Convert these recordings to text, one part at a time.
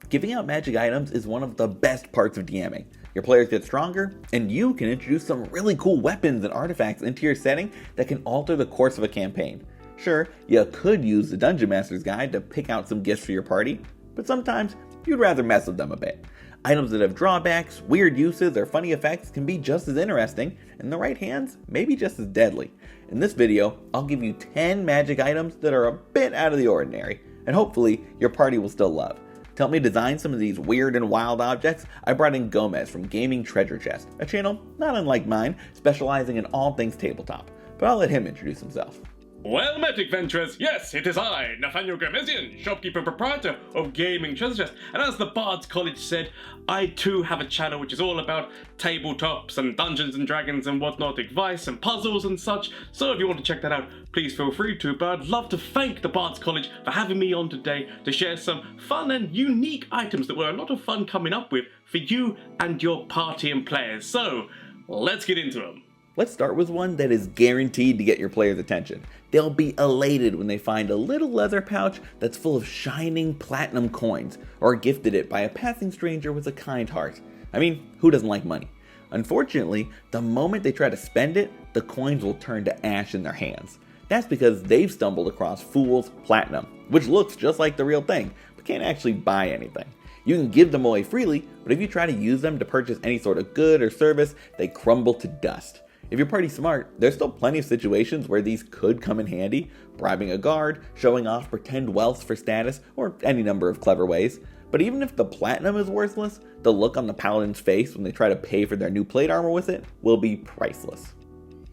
Giving out magic items is one of the best parts of DMing. Your players get stronger, and you can introduce some really cool weapons and artifacts into your setting that can alter the course of a campaign. Sure, you could use the Dungeon Master's Guide to pick out some gifts for your party, but sometimes you'd rather mess with them a bit. Items that have drawbacks, weird uses, or funny effects can be just as interesting, and in the right hands, maybe just as deadly. In this video, I'll give you 10 magic items that are a bit out of the ordinary, and hopefully your party will still love. To help me design some of these weird and wild objects, I brought in Gomez from Gaming Treasure Chest, a channel not unlike mine, specializing in all things tabletop, but I'll let him introduce himself. Well met, adventurers! Yes, it is I, Nathaniel Gomezian, shopkeeper and proprietor of Gaming Treasure Chest, and as the Bard's College said, I too have a channel which is all about tabletops and Dungeons and Dragons and whatnot, advice and puzzles and such, so if you want to check that out, please feel free to, but I'd love to thank the Bard's College for having me on today to share some fun and unique items that were a lot of fun coming up with for you and your party and players, so let's get into them. Let's start with one that is guaranteed to get your players' attention. They'll be elated when they find a little leather pouch that's full of shining platinum coins, or gifted it by a passing stranger with a kind heart. I mean, who doesn't like money? Unfortunately, the moment they try to spend it, the coins will turn to ash in their hands. That's because they've stumbled across Fool's Platinum, which looks just like the real thing, but can't actually buy anything. You can give them away freely, but if you try to use them to purchase any sort of good or service, they crumble to dust. If your party's smart, there's still plenty of situations where these could come in handy, bribing a guard, showing off pretend wealth for status, or any number of clever ways. But even if the platinum is worthless, the look on the paladin's face when they try to pay for their new plate armor with it will be priceless.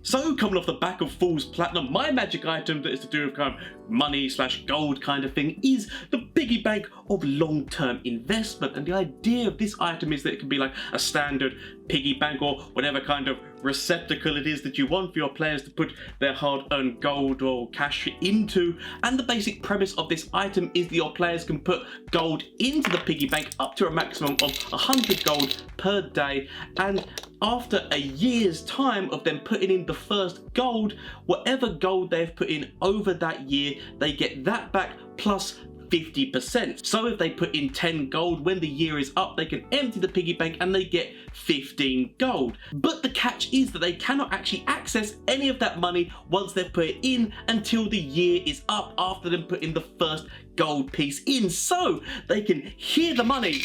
So, coming off the back of Fool's Platinum, my magic item that is to do with kind of money/gold kind of thing is the piggy bank of long-term investment. And the idea of this item is that it can be like a standard piggy bank or whatever kind of receptacle it is that you want for your players to put their hard-earned gold or cash into. And the basic premise of this item is that your players can put gold into the piggy bank up to a maximum of 100 gold per day, and after a year's time of them putting in the first gold, whatever gold they've put in over that year, they get that back plus 50%. So if they put in 10 gold, when the year is up, they can empty the piggy bank and they get 15 gold. But the catch is that they cannot actually access any of that money once they've put it in until the year is up after them putting the first gold piece in. So they can hear the money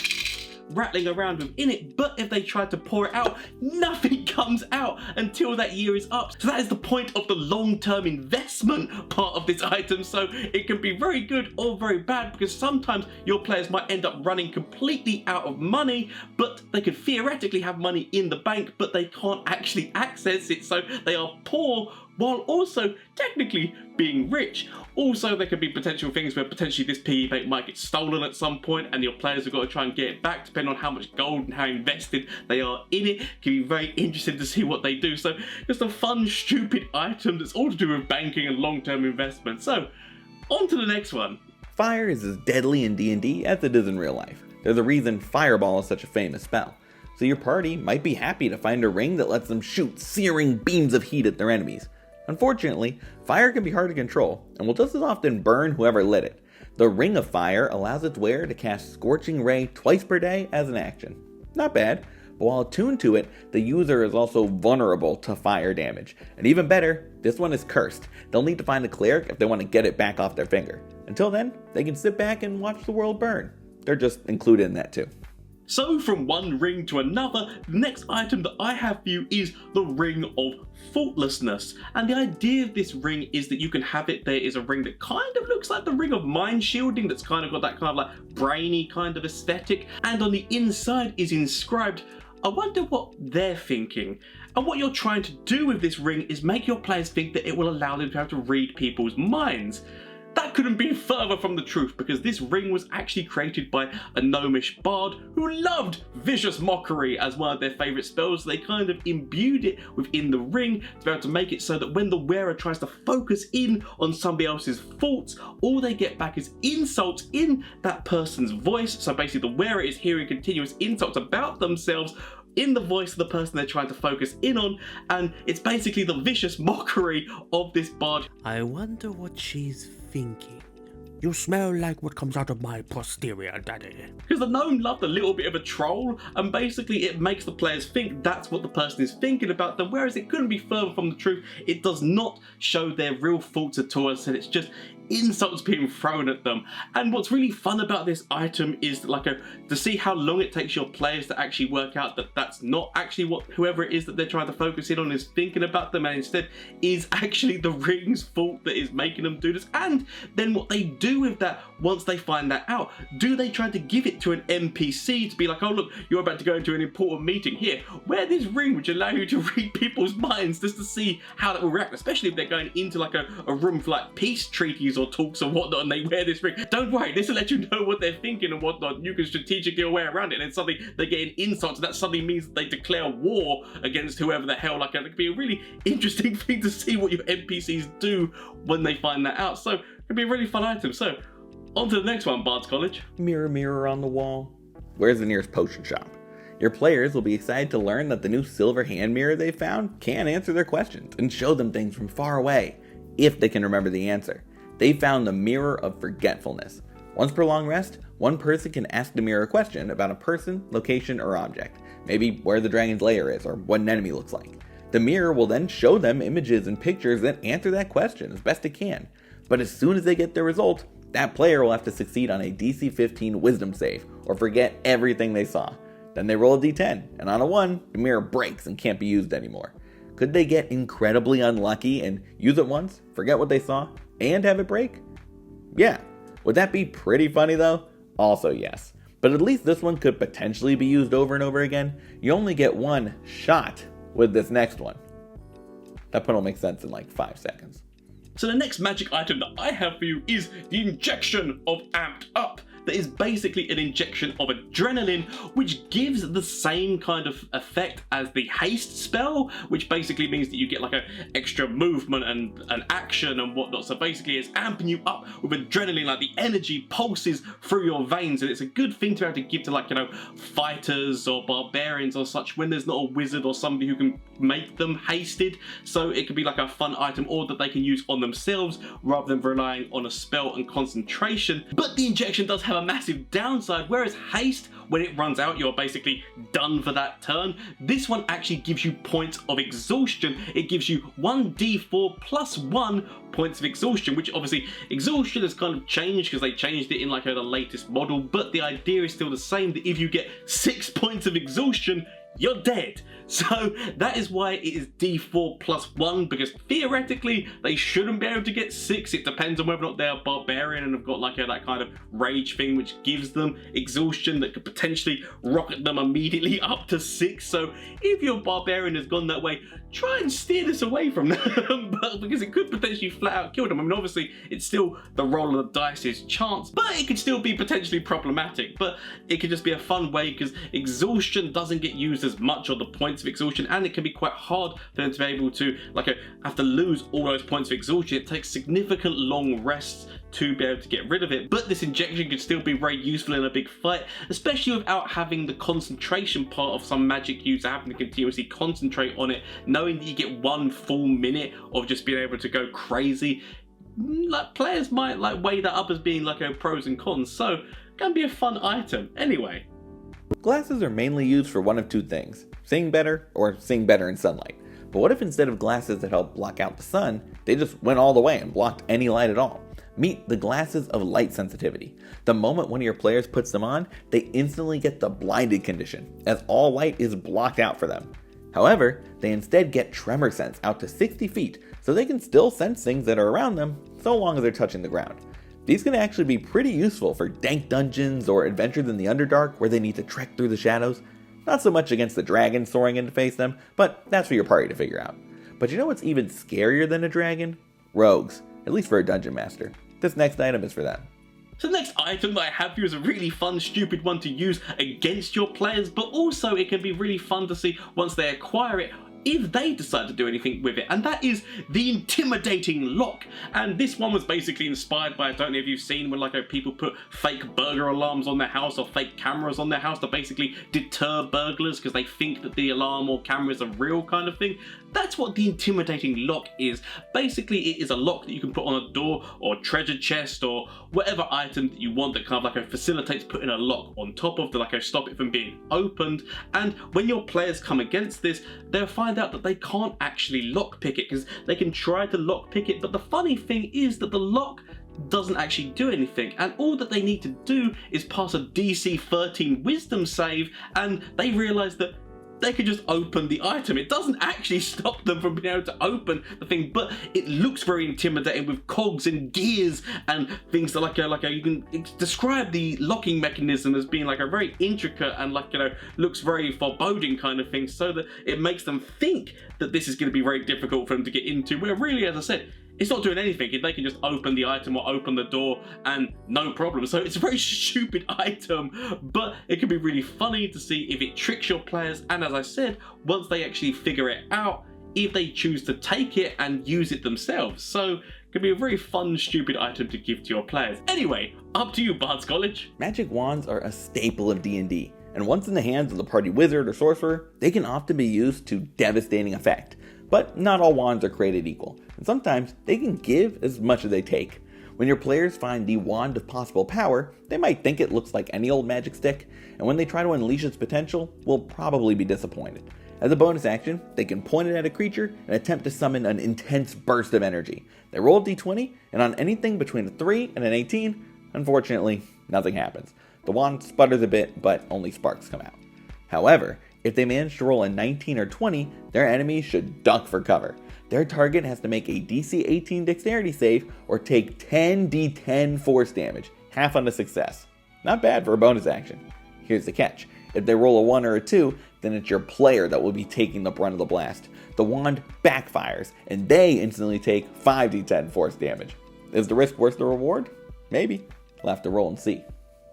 rattling around within it, but if they try to pour it out, nothing comes out until that year is up. So that is the point of the long-term investment part of this item. So it can be very good or very bad, because sometimes your players might end up running completely out of money, but they could theoretically have money in the bank, but they can't actually access it, so they are poor while also technically being rich. Also, there could be potential things where potentially this piggy bank might get stolen at some point and your players have got to try and get it back depending on how much gold and how invested they are in it. It can be very interesting to see what they do. So just a fun, stupid item that's all to do with banking and long-term investment. So on to the next one. Fire is as deadly in D&D as it is in real life. There's a reason Fireball is such a famous spell. So your party might be happy to find a ring that lets them shoot searing beams of heat at their enemies. Unfortunately, fire can be hard to control, and will just as often burn whoever lit it. The Ring of Fire allows its wearer to cast Scorching Ray twice per day as an action. Not bad, but while attuned to it, the user is also vulnerable to fire damage. And even better, this one is cursed. They'll need to find a cleric if they want to get it back off their finger. Until then, they can sit back and watch the world burn. They're just included in that too. So from one ring to another, the next item that I have for you is the Ring of Thoughtlessness. And the idea of this ring is that you can have it, there is a ring that kind of looks like the Ring of Mind Shielding, that's kind of got that kind of like brainy kind of aesthetic. And on the inside is inscribed, I wonder what they're thinking. And what you're trying to do with this ring is make your players think that it will allow them to have to read people's minds. That couldn't be further from the truth, because this ring was actually created by a gnomish bard who loved vicious mockery as one of their favourite spells. So they kind of imbued it within the ring to be able to make it so that when the wearer tries to focus in on somebody else's faults, all they get back is insults in that person's voice. So basically the wearer is hearing continuous insults about themselves in the voice of the person they're trying to focus in on, and it's basically the vicious mockery of this bard. I wonder what she's thinking. You smell like what comes out of my posterior, daddy. Because the gnome loved a little bit of a troll, and basically it makes the players think that's what the person is thinking about them, whereas it couldn't be further from the truth. It does not show their real thoughts at all, and it's just insults being thrown at them. And what's really fun about this item is to see how long it takes your players to actually work out that that's not actually what whoever it is that they're trying to focus in on is thinking about them, and instead is actually the ring's fault that is making them do this. And then what they do with that once they find that out, do they try to give it to an NPC to be like, oh look, you're about to go into an important meeting, here, wear this ring which allow you to read people's minds, just to see how that will react, especially if they're going into like a room for like peace treaties or talks or whatnot, and they wear this ring. Don't worry, this will let you know what they're thinking and whatnot. You can strategically your way around it, and then suddenly they get an insult, so that suddenly means that they declare war against whoever the hell. It could be a really interesting thing to see what your NPCs do when they find that out. So it could be a really fun item. So on to the next one, Bard's College. Mirror, mirror on the wall, where's the nearest potion shop? Your players will be excited to learn that the new silver hand mirror they found can answer their questions and show them things from far away, if they can remember the answer. They found the Mirror of Forgetfulness. Once per long rest, one person can ask the mirror a question about a person, location, or object. Maybe where the dragon's lair is, or what an enemy looks like. The mirror will then show them images and pictures that answer that question as best it can. But as soon as they get their result, that player will have to succeed on a DC 15 wisdom save, or forget everything they saw. Then they roll a d10, and on a 1, the mirror breaks and can't be used anymore. Could they get incredibly unlucky and use it once, forget what they saw, and have it break? Yeah. Would that be pretty funny though? Also yes. But at least this one could potentially be used over and over again. You only get one shot with this next one. That pun will make sense in like 5 seconds. So the next magic item that I have for you is the injection of Amped Up. That is basically an injection of adrenaline, which gives the same kind of effect as the haste spell, which basically means that you get like an extra movement and an action and whatnot. So basically it's amping you up with adrenaline, like the energy pulses through your veins, and it's a good thing to be able to give to, like, you know, fighters or barbarians or such when there's not a wizard or somebody who can make them hasted. So it could be like a fun item, or that they can use on themselves rather than relying on a spell and concentration. But the injection does have a massive downside. Whereas haste, when it runs out, you're basically done for that turn. This one actually gives you points of exhaustion. It gives you 1d4 plus 1 points of exhaustion, which obviously exhaustion has kind of changed because they changed it in like the latest model, but the idea is still the same, that if you get 6 points of exhaustion, you're dead. So that is why it is d4 plus 1, because theoretically they shouldn't be able to get 6. It depends on whether or not they're a barbarian and have got like that kind of rage thing which gives them exhaustion that could potentially rocket them immediately up to 6. So if your barbarian has gone that way, try and steer this away from them, but because it could potentially flat out kill them. I mean, obviously it's still the roll of the dice's chance, but it could still be potentially problematic. But it could just be a fun way, because exhaustion doesn't get used as much, or the points of exhaustion, and it can be quite hard for them to be able to have to lose all those points of exhaustion. It takes significant long rests to be able to get rid of it. But this injection could still be very useful in a big fight, especially without having the concentration part of some magic user having to continuously concentrate on it, knowing that you get 1 full minute of just being able to go crazy. Like, players might like weigh that up as being like a pros and cons, so can be a fun item. Anyway, glasses are mainly used for one of two things: seeing better or seeing better in sunlight. But what if instead of glasses that help block out the sun, they just went all the way and blocked any light at all? Meet the glasses of light sensitivity. The moment one of your players puts them on, they instantly get the blinded condition, as all light is blocked out for them. However, they instead get tremor sense out to 60 feet, so they can still sense things that are around them, so long as they're touching the ground. These can actually be pretty useful for dank dungeons or adventures in the Underdark where they need to trek through the shadows. Not so much against the dragon soaring in to face them, but that's for your party to figure out. But you know what's even scarier than a dragon? Rogues, at least for a dungeon master. This next item is for them. So the next item that I have for you is a really fun, stupid one to use against your players, but also it can be really fun to see once they acquire it, if they decide to do anything with it, and that is the Intimidating Lock. And this one was basically inspired by, I don't know if you've seen when people put fake burglar alarms on their house or fake cameras on their house to basically deter burglars because they think that the alarm or camera is a real kind of thing. that's what the intimidating lock is. Basically, it is a lock that you can put on a door or treasure chest or whatever item that you want that kind of like facilitates putting a lock on top of to like stop it from being opened. And when your players come against this, they'll find out that they can't actually lockpick it, because they can try to lockpick it, but the funny thing is that the lock doesn't actually do anything, and all that they need to do is pass a DC 13 wisdom save, and they realize that they can just open the item. It doesn't actually stop them from being able to open the thing, but it looks very intimidating with cogs and gears and things that you can describe the locking mechanism as being like a very intricate and looks very foreboding kind of thing, so that it makes them think that this is going to be very difficult for them to get into, where really, as I said, it's not doing anything. They can just open the item or open the door and no problem. So it's a very stupid item, but it can be really funny to see if it tricks your players. And as I said, once they actually figure it out, if they choose to take it and use it themselves. So it can be a very fun, stupid item to give to your players. Anyway, up to you, Bard's College. Magic wands are a staple of D&D, and once in the hands of the party wizard or sorcerer, they can often be used to devastating effect. But not all wands are created equal, and sometimes they can give as much as they take. When your players find the wand of possible power, they might think it looks like any old magic stick, and when they try to unleash its potential, will probably be disappointed. As a bonus action, they can point it at a creature and attempt to summon an intense burst of energy. They roll a d20, and on anything between a 3 and an 18, unfortunately, nothing happens. The wand sputters a bit, but only sparks come out. However, if they manage to roll a 19 or 20, their enemies should duck for cover. Their target has to make a DC 18 dexterity save or take 10 d10 force damage, half on a success. Not bad for a bonus action. Here's the catch. If they roll a 1 or a 2, then it's your player that will be taking the brunt of the blast. The wand backfires, and they instantly take 5 d10 force damage. Is the risk worth the reward? Maybe. We'll have to roll and see.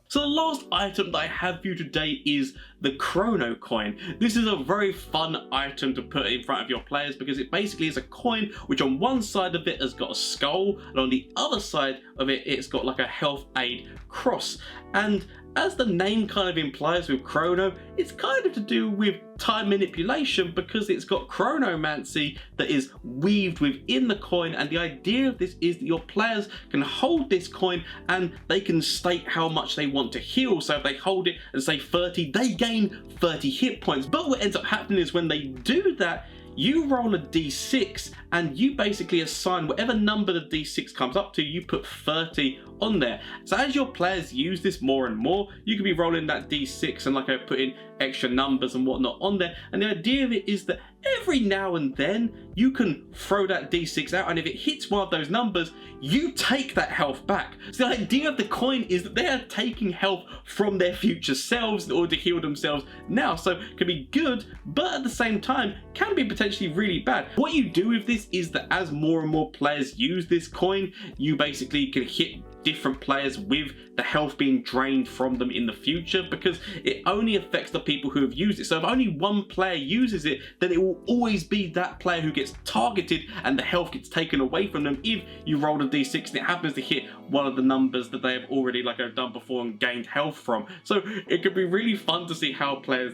So the last item that I have for you today is the Chrono Coin. This is a very fun item to put in front of your players, because it basically is a coin which on one side of it has got a skull, and on the other side of it, it's got like a health aid cross. And as the name kind of implies with Chrono, it's kind of to do with time manipulation, because it's got chronomancy that is weaved within the coin, and the idea of this is that your players can hold this coin and they can state how much they want to heal. So if they hold it and say 30, they gain 30 hit points. But what ends up happening is when they do that, you roll a d6 and you basically assign whatever number the d6 comes up to, you put 30 on there. So as your players use this more and more, you can be rolling that d6 and putting extra numbers and whatnot on there. And the idea of it is that every now and then you can throw that d6 out, and if it hits one of those numbers, you take that health back. So the idea of the coin is that they are taking health from their future selves in order to heal themselves now. So it can be good, but at the same time can be potentially really bad. What you do with this is that as more and more players use this coin, you basically can hit different players with the health being drained from them in the future, because it only affects the people who have used it. So if only one player uses it, then it will always be that player who gets targeted and the health gets taken away from them if you roll a d6 and it happens to hit one of the numbers that they have already done before and gained health from. So it could be really fun to see how players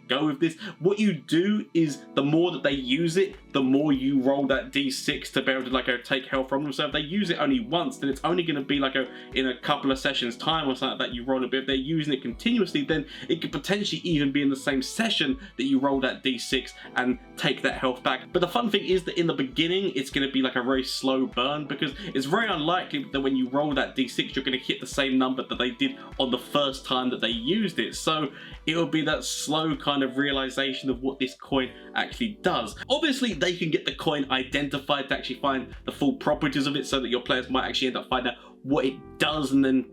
go with this. What you do is the more that they use it, the more you roll that d6 to be able to take health from them. So if they use it only once, then it's only going to be in a couple of sessions time or something like that you roll it. But if they're using it continuously, then it could potentially even be in the same session that you roll that d6 and take that health back. But the fun thing is that in the beginning it's going to be a very slow burn, because it's very unlikely that when you roll that d6 you're going to hit the same number that they did on the first time that they used it. So it will be that slow kind of realization of what this coin actually does. Obviously they can get the coin identified to actually find the full properties of it, so that your players might actually end up finding out what it does and then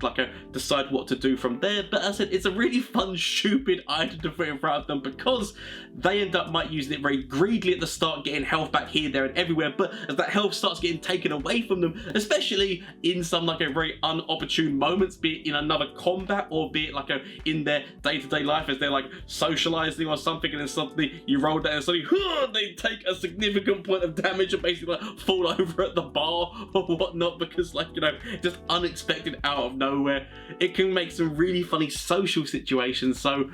decide what to do from there. But as I said, it's a really fun, stupid item to put in front of them, because they might using it very greedily at the start, getting health back here, there and everywhere. But as that health starts getting taken away from them, especially in some a very unopportune moments, be it in another combat or be it in their day-to-day life as they're socializing or something, and then suddenly you roll that and suddenly they take a significant point of damage and basically fall over at the bar or whatnot, because just unexpected out of nowhere. It can make some really funny social situations. So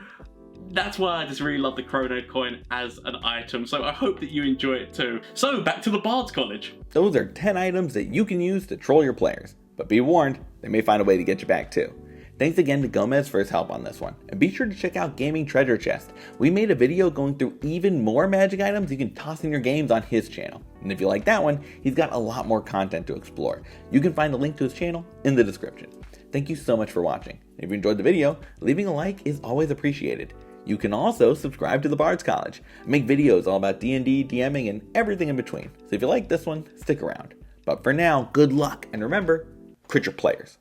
that's why I just really love the Chrono Coin as an item, so I hope that you enjoy it too. So back to the Bard's College. Those are 10 items that you can use to troll your players, but be warned, they may find a way to get you back too. Thanks again to Gomez for his help on this one, and be sure to check out Gaming Treasure Chest. We made a video going through even more magic items you can toss in your games on his channel, and if you like that one, he's got a lot more content to explore. You can find a link to his channel in the description. Thank you so much for watching. If you enjoyed the video, leaving a like is always appreciated. You can also subscribe to the Bard's College. I make videos all about D&D, DMing, and everything in between, so if you like this one, stick around. But for now, good luck, and remember, crit your players.